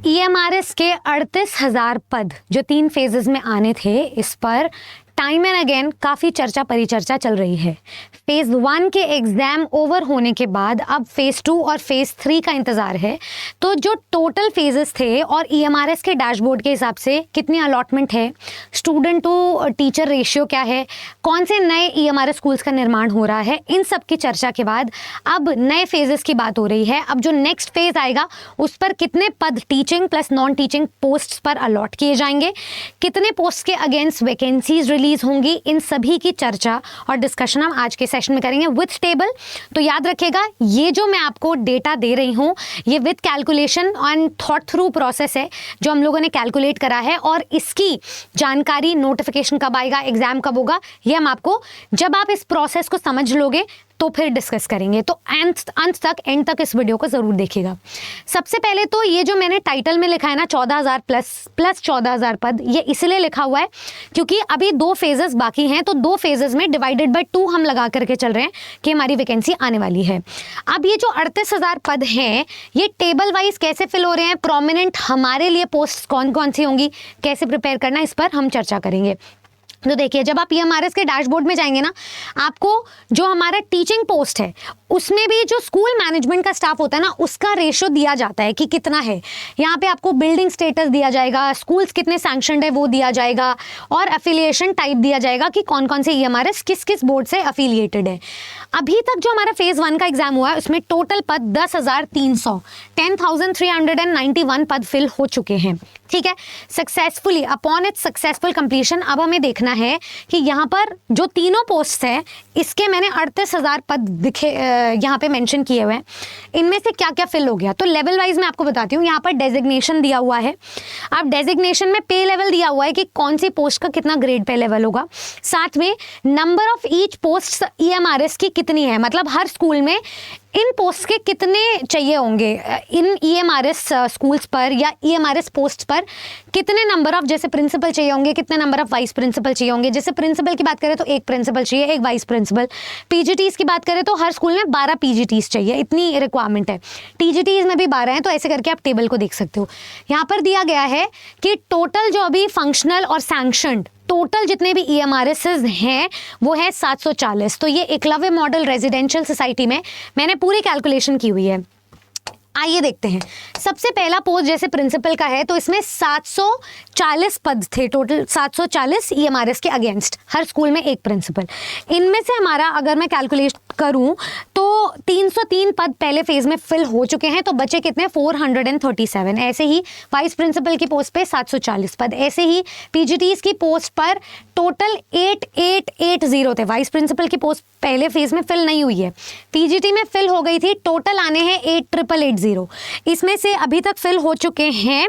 EMRS के 38,000 पद जो 3 फेजेस में आने थे, इस पर टाइम एंड अगेन काफ़ी चर्चा परिचर्चा चल रही है। फेज़ 1 के एग्ज़ाम ओवर होने के बाद अब फेज़ 2 और फेज़ 3 का इंतज़ार है। तो जो टोटल फेजेस थे और EMRS के डैशबोर्ड के हिसाब से कितनी अलॉटमेंट है, स्टूडेंट टू टीचर रेशियो क्या है, कौन से नए EMRS स्कूल्स का निर्माण हो रहा है, इन सब की चर्चा के बाद अब नए फेजेस की बात हो रही है। अब जो नेक्स्ट फेज़ आएगा उस पर कितने पद teaching plus non teaching posts पर अलॉट किए जाएंगे, कितने पोस्ट के अगेंस्ट वैकेंसीज रिलीज होंगी, इन सभी की चर्चा और डिस्कशन हम आज के सेशन में करेंगे विथ टेबल। तो याद रखिएगा, ये जो मैं आपको डेटा दे रही हूँ ये with calculation and thought through process है जो हम लोगों ने कैलकुलेट करा है, और इसकी जानकारी नोटिफिकेशन कब आएगा, एग्जाम कब होगा, ये हम आपको जब आप इस प्रोसेस को समझ लोगे तो फिर डिस्कस करेंगे। तो अंत तक एंड तक इस वीडियो को ज़रूर देखिएगा। सबसे पहले तो ये जो मैंने टाइटल में लिखा है ना 14,000 प्लस 14,000 पद, ये इसलिए लिखा हुआ है क्योंकि अभी 2 फेजेस बाकी हैं। तो 2 फेजेस में डिवाइडेड बाय 2 हम लगा करके चल रहे हैं कि हमारी वैकेंसी आने वाली है। अब ये जो 38,000 पद हैं ये टेबल वाइज कैसे फिल हो रहे हैं, प्रोमिनेंट हमारे लिए पोस्ट कौन कौन सी होंगी, कैसे प्रिपेयर करना, इस पर हम चर्चा करेंगे। तो देखिए, जब आप EMRS के डैशबोर्ड में जाएंगे ना, आपको जो हमारा टीचिंग पोस्ट है उसमें भी जो स्कूल मैनेजमेंट का स्टाफ होता है ना, उसका रेशियो दिया जाता है कि कितना है। यहाँ पे आपको बिल्डिंग स्टेटस दिया जाएगा, स्कूल्स कितने सैंक्शनड है वो दिया जाएगा, और अफिलिएशन टाइप दिया जाएगा कि कौन कौन से EMRS किस किस बोर्ड से अफिलिएटेड है। अभी तक जो हमारा फेज़ 1 का एग्जाम हुआ है उसमें टोटल पद 10,391 पद फिल हो चुके हैं। ठीक है, successfully upon its successful completion अब हमें देखना है कि यहाँ पर जो तीनों पोस्ट है इसके मैंने 38,000 पद दिखे यहाँ पे मेंशन किए हुए हैं, इनमें से क्या क्या फिल हो गया। तो लेवल वाइज मैं आपको बताती हूँ। यहाँ पर डेजिग्नेशन दिया हुआ है, अब डेजिग्नेशन में पे लेवल दिया हुआ है कि कौन सी पोस्ट का कितना ग्रेड पे लेवल होगा। साथ में number of each post EMRS की कितनी है, मतलब हर स्कूल में इन पोस्ट के कितने चाहिए होंगे, इन EMRS स्कूल्स पर या EMRS पोस्ट पर कितने नंबर ऑफ जैसे प्रिंसिपल चाहिए होंगे, कितने नंबर ऑफ वाइस प्रिंसिपल चाहिए होंगे। जैसे प्रिंसिपल की बात करें तो 1 प्रिंसिपल चाहिए, 1 वाइस प्रिंसिपल। PGTs की बात करें तो हर स्कूल में 12 PGTs चाहिए, इतनी रिक्वायरमेंट है। TGTs में भी 12 हैं, तो ऐसे करके आप टेबल को देख सकते हो। यहाँ पर दिया गया है कि टोटल जो अभी फंक्शनल और सैंक्शनड टोटल जितने भी EMRS हैं वो है 740। तो ये एकलव्य मॉडल रेजिडेंशियल सोसाइटी में मैंने पूरी कैलकुलेशन की हुई है। आइए देखते हैं। सबसे पहला पोस्ट जैसे प्रिंसिपल का है तो इसमें 740 पद थे, टोटल 740 EMRS के अगेंस्ट, हर स्कूल में 1 प्रिंसिपल। इनमें से हमारा अगर मैं कैलकुलेट करूं तो 303 पद पहले फेज में फिल हो चुके हैं, तो बचे कितने 437। ऐसे ही वाइस प्रिंसिपल की पोस्ट पे 740 पद, ऐसे ही PGTs की पोस्ट पर टोटल 8880 थे। वाइस प्रिंसिपल की पोस्ट पहले फेज में फिल नहीं हुई है, PGT में फिल हो गई थी, टोटल आने हैं 8880। इसमें से अभी तक फिल हो चुके हैं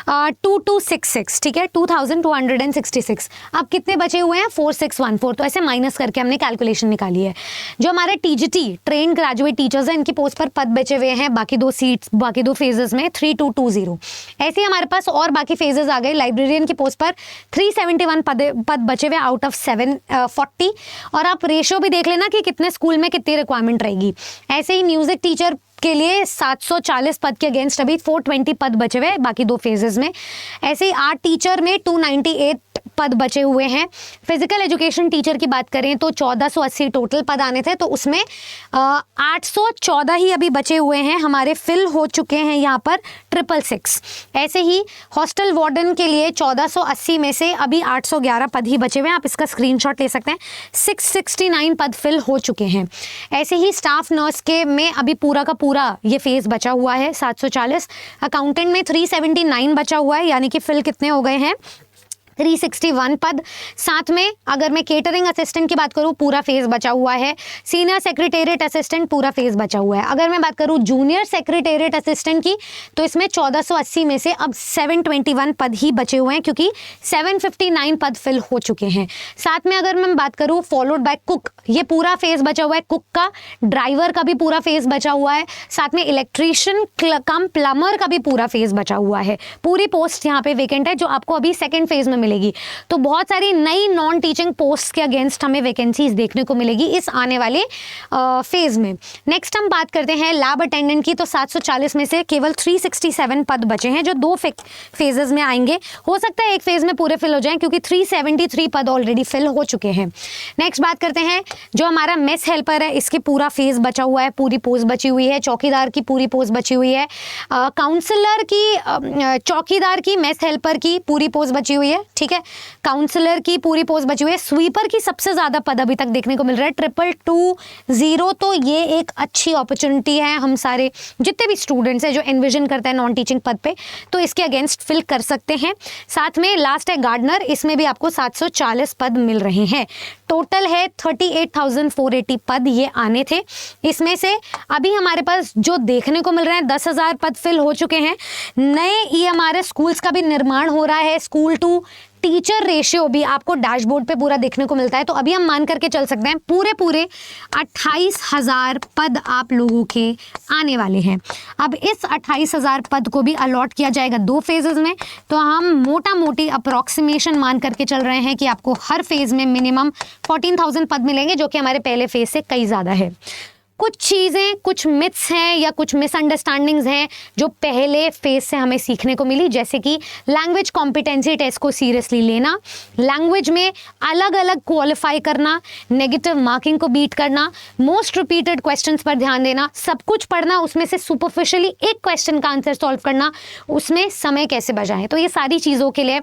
2266, ठीक है, 2266। अब कितने बचे हुए हैं 4614। तो ऐसे माइनस करके हमने कैलकुलेशन निकाली है। जो हमारे TGT ट्रेन ग्रेजुएट टीचर्स हैं इनकी पोस्ट पर पद बचे हुए हैं बाकी 2 सीट्स, बाकी 2 फेजेस में 3220। ऐसे ही हमारे पास और बाकी फेजेस आ गए। लाइब्रेरियन की पोस्ट पर 371 पद बचे हुए आउट ऑफ 740। और आप रेशियो भी देख लेना कि कितने स्कूल में कितनी रिक्वायरमेंट रहेगी। ऐसे ही म्यूजिक टीचर के लिए 740 पद के अगेंस्ट अभी 420 पद बचे हुए बाकी 2 फेजेस में। ऐसे ही आर्ट टीचर में 298 पद बचे हुए हैं। फिजिकल एजुकेशन टीचर की बात करें तो 1480 टोटल पद आने थे, तो उसमें 814 ही अभी बचे हुए हैं, हमारे फिल हो चुके हैं यहाँ पर 666। ऐसे ही हॉस्टल वार्डन के लिए 1480 में से अभी 811 पद ही बचे हुए हैं, आप इसका स्क्रीनशॉट ले सकते हैं। 669 पद फिल हो चुके हैं। ऐसे ही स्टाफ नर्स के में अभी पूरा का पूरा ये फेज बचा हुआ है 740। अकाउंटेंट में 379 बचा हुआ है, यानी कि फिल कितने हो गए हैं 361 पद। साथ में अगर मैं केटरिंग असिस्टेंट की बात करूं पूरा फेज बचा हुआ है। सीनियर सेक्रेटेरिएट असिस्टेंट पूरा फेज बचा हुआ है। अगर मैं बात करूं जूनियर सेक्रेटेरिएट असिस्टेंट की तो इसमें 1480 में से अब 721 पद ही बचे हुए हैं, क्योंकि 759 पद फिल हो चुके हैं। साथ में अगर मैं बात करूं फॉलोड बाय कुक, ये पूरा फेज बचा हुआ है कुक का। ड्राइवर का भी पूरा फेज बचा हुआ है। साथ में इलेक्ट्रीशियन कम प्लम्बर का भी पूरा फेज बचा हुआ है। पूरी पोस्ट यहाँ पे वेकेंट है जो आपको अभी सेकेंड फेज में मिलेगी। तो बहुत सारी नई नॉन टीचिंग पोस्ट के अगेंस्ट हमें वैकेंसीज देखने को मिलेगी इस आने वाले फेज में। नेक्स्ट हम बात करते हैं लैब अटेंडेंट की। तो 740 में से केवल 367 पद बचे हैं जो 2 फेजेस में आएंगे। हो सकता है एक फेज में पूरे फिल हो जाएं क्योंकि 373 पद ऑलरेडी फिल हो चुके हैं। नेक्स्ट बात करते हैं जो हमारा मेस हेल्पर है, इसके पूरा फेज बचा हुआ है, पूरी पोस्ट बची हुई है। चौकीदार की पूरी पोस्ट बची हुई है। काउंसलर की, चौकीदार की, मेस हेल्पर की पूरी पोस्ट बची हुई है, ठीक है। काउंसलर की पूरी पोस्ट बची हुई है। स्वीपर की सबसे ज़्यादा पद अभी तक देखने को मिल रहा है 222 तो ये एक अच्छी अपॉर्चुनिटी है। हम सारे जितने भी स्टूडेंट्स हैं जो एनविजन करते हैं नॉन टीचिंग पद पे, तो इसके अगेंस्ट फिल कर सकते हैं। साथ में लास्ट है गार्डनर, इसमें भी आपको 740 पद मिल रहे हैं। टोटल है 38,480 पद ये आने थे। इसमें से अभी हमारे पास जो देखने को मिल रहे हैं 10,000 पद फिल हो चुके हैं। नए ये हमारे स्कूल्स का भी निर्माण हो रहा है। स्कूल टू टीचर रेशियो भी आपको डैशबोर्ड पे पूरा देखने को मिलता है। तो अभी हम मान करके चल सकते हैं पूरे 28,000 पद आप लोगों के आने वाले हैं। अब इस 28,000 पद को भी अलॉट किया जाएगा 2 फेजेस में। तो हम मोटा मोटी अप्रॉक्सीमेशन मान करके चल रहे हैं कि आपको हर फेज में मिनिमम 14,000 पद मिलेंगे, जो कि हमारे पहले फेज से कई ज़्यादा है। कुछ चीज़ें, कुछ मिथ्स हैं या कुछ मिसअंडरस्टैंडिंग्स हैं जो पहले फेज से हमें सीखने को मिली, जैसे कि लैंग्वेज कॉम्पिटेंसी टेस्ट को सीरियसली लेना, लैंग्वेज में अलग अलग क्वालिफाई करना, नेगेटिव मार्किंग को बीट करना, मोस्ट रिपीटेड क्वेश्चंस पर ध्यान देना, सब कुछ पढ़ना, उसमें से सुपरफिशियली एक क्वेश्चन का आंसर सॉल्व करना, उसमें समय कैसे बचाएं। तो ये सारी चीज़ों के लिए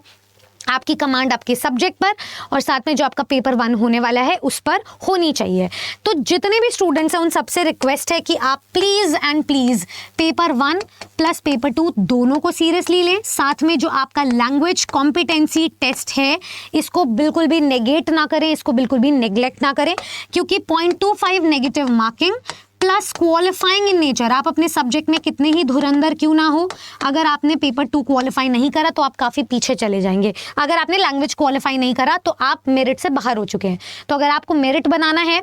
आपकी कमांड आपके सब्जेक्ट पर और साथ में जो आपका पेपर 1 होने वाला है उस पर होनी चाहिए। तो जितने भी स्टूडेंट्स हैं उन सबसे रिक्वेस्ट है कि आप please and please paper 1 plus paper 2 दोनों को सीरियसली लें। साथ में जो आपका लैंग्वेज कॉम्पिटेंसी टेस्ट है इसको बिल्कुल भी नेगेट ना करें, इसको बिल्कुल भी नेग्लेक्ट ना करें, क्योंकि 0.25 negative marking plus qualifying in nature, आप अपने सब्जेक्ट में कितने ही धुरंधर क्यों ना हो, अगर आपने पेपर 2 क्वालिफाई नहीं करा तो आप काफ़ी पीछे चले जाएंगे। अगर आपने लैंग्वेज क्वालिफाई नहीं करा तो आप मेरिट से बाहर हो चुके हैं। तो अगर आपको मेरिट बनाना है,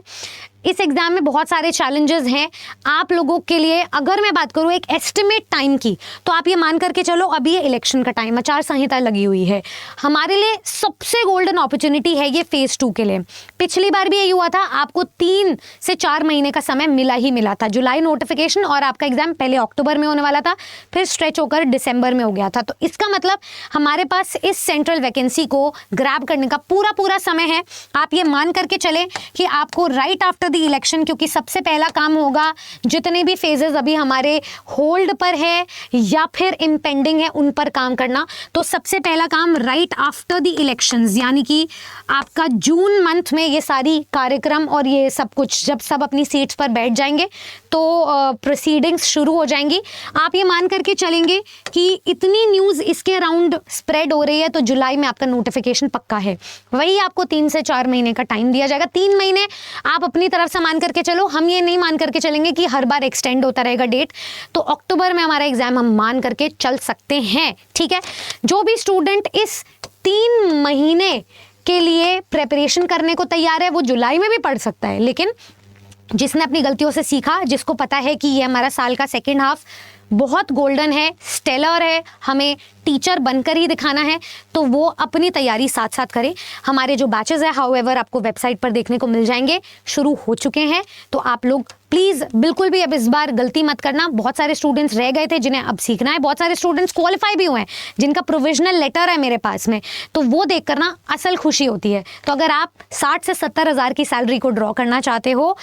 इस एग्ज़ाम में बहुत सारे चैलेंजेस हैं आप लोगों के लिए। अगर मैं बात करूँ एक एस्टिमेट टाइम की, तो आप ये मान करके चलो अभी ये इलेक्शन का टाइम, आचार संहिता लगी हुई है, हमारे लिए सबसे गोल्डन अपॉर्चुनिटी है ये फेज़ 2 के लिए। पिछली बार भी यही हुआ था, आपको 3 से 4 महीने का समय मिला था। जुलाई नोटिफिकेशन और आपका एग्जाम पहले अक्टूबर में होने वाला था, फिर स्ट्रेच होकर दिसंबर में हो गया था। तो इसका मतलब हमारे पास इस सेंट्रल वैकेंसी को ग्रैब करने का पूरा समय है। आप ये मान करके चलें कि आपको राइट आफ्टर द इलेक्शन, क्योंकि सबसे पहला काम होगा जितने भी फेजेस अभी हमारे होल्ड पर है या फिर इम्पेंडिंग है उन पर काम करना। तो सबसे पहला काम राइट आफ्टर द इलेक्शंस, यानी कि आपका जून मंथ में ये सारी कार्यक्रम और ये सब कुछ जब सब अपनी सीट्स पर बैठ जाएंगे तो प्रोसीडिंग्स शुरू हो जाएंगी। आप ये मान करके चलेंगे कि इतनी न्यूज़ इसके अराउंड स्प्रेड हो रही है तो जुलाई में आपका नोटिफिकेशन पक्का है। वही आपको 3 से 4 महीने का टाइम दिया जाएगा। 3 महीने आप अपनी तरफ से मान करके चलो, हम ये नहीं मान करके चलेंगे कि हर बार एक्सटेंड होता रहेगा डेट। तो अक्टूबर में हमारा एग्जाम हम मान करके चल सकते हैं, ठीक है। जो भी स्टूडेंट इस 3 महीने के लिए प्रेपरेशन करने को तैयार है वो जुलाई में भी पढ़ सकता है, लेकिन जिसने अपनी गलतियों से सीखा, जिसको पता है कि ये हमारा साल का सेकेंड हाफ बहुत गोल्डन है, स्टेलर है, हमें टीचर बनकर ही दिखाना है, तो वो अपनी तैयारी साथ साथ करें। हमारे जो बैचेस है हाउएवर आपको वेबसाइट पर देखने को मिल जाएंगे, शुरू हो चुके हैं। तो आप लोग प्लीज़ बिल्कुल भी अब इस बार गलती मत करना। बहुत सारे स्टूडेंट्स रह गए थे जिन्हें अब सीखना है, बहुत सारे स्टूडेंट्स क्वालिफाई भी हुए हैं जिनका प्रोविजनल लेटर है मेरे पास में, तो वो देख कर ना असल खुशी होती है। तो अगर आप 60 से 70 हज़ार की सैलरी को ड्रॉ करना चाहते हो,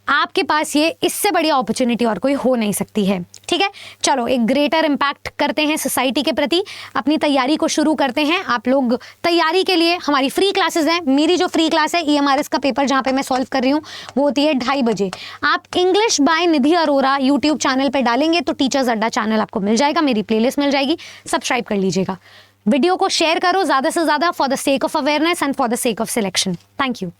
आपके पास ये इससे बड़ी अपॉर्चुनिटी और कोई हो नहीं सकती है, ठीक है। चलो एक ग्रेटर इम्पैक्ट करते हैं सोसाइटी के प्रति, अपनी तैयारी को शुरू करते हैं। आप लोग तैयारी के लिए हमारी फ्री क्लासेस हैं। मेरी जो फ्री क्लास है EMRS का पेपर जहाँ पे मैं सॉल्व कर रही हूँ वो होती है 2:30 बजे। आप English by Nidhi Arora YouTube channel पे डालेंगे तो टीचर्स अड्डा चैनल आपको मिल जाएगा, मेरी प्लेलिस्ट मिल जाएगी, सब्सक्राइब कर लीजिएगा। वीडियो को शेयर करो ज़्यादा से ज़्यादा for the sake of awareness and for the sake of selection. Thank you.